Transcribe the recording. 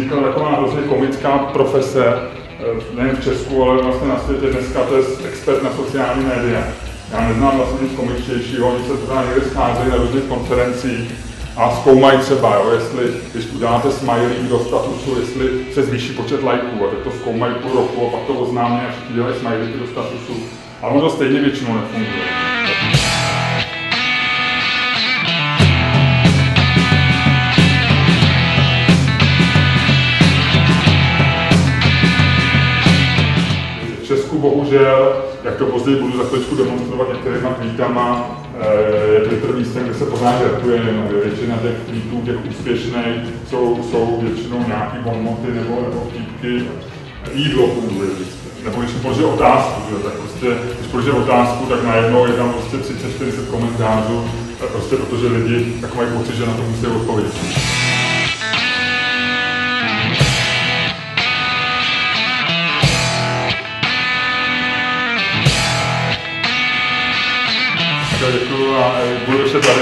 vznikla taková hrozně komická profese, nejen v Česku, ale vlastně na světě dneska, to je expert na sociální média. Já neznám vlastně nic komičtějšího, oni se třeba někde scházejí na různých konferencích a zkoumají třeba, jo, jestli, když uděláte smajlík do statusu, jestli se zvýší počet lajků, a tak to zkoumají půl roku a pak to oznámí a všichni dělají smajlíky do statusu, ale ono to stejně většinou nefunguje. V Česku bohužel, jak to později budu za chvíličku demonstrovat některýma tweetama, je Twitter místem, kde se pořád žertuje, většina těch tweetů, těch úspěšných, jsou většinou nějaký bonmoty nebo vtipky. Jídlo funguje vždycky. Nebo když položí otázku, tak prostě, když položí otázku, tak najednou je tam prostě 30-40 komentářů, prostě protože lidi tak mají pocit, že na to musí odpovědět. Děkuju a budu ještě tady.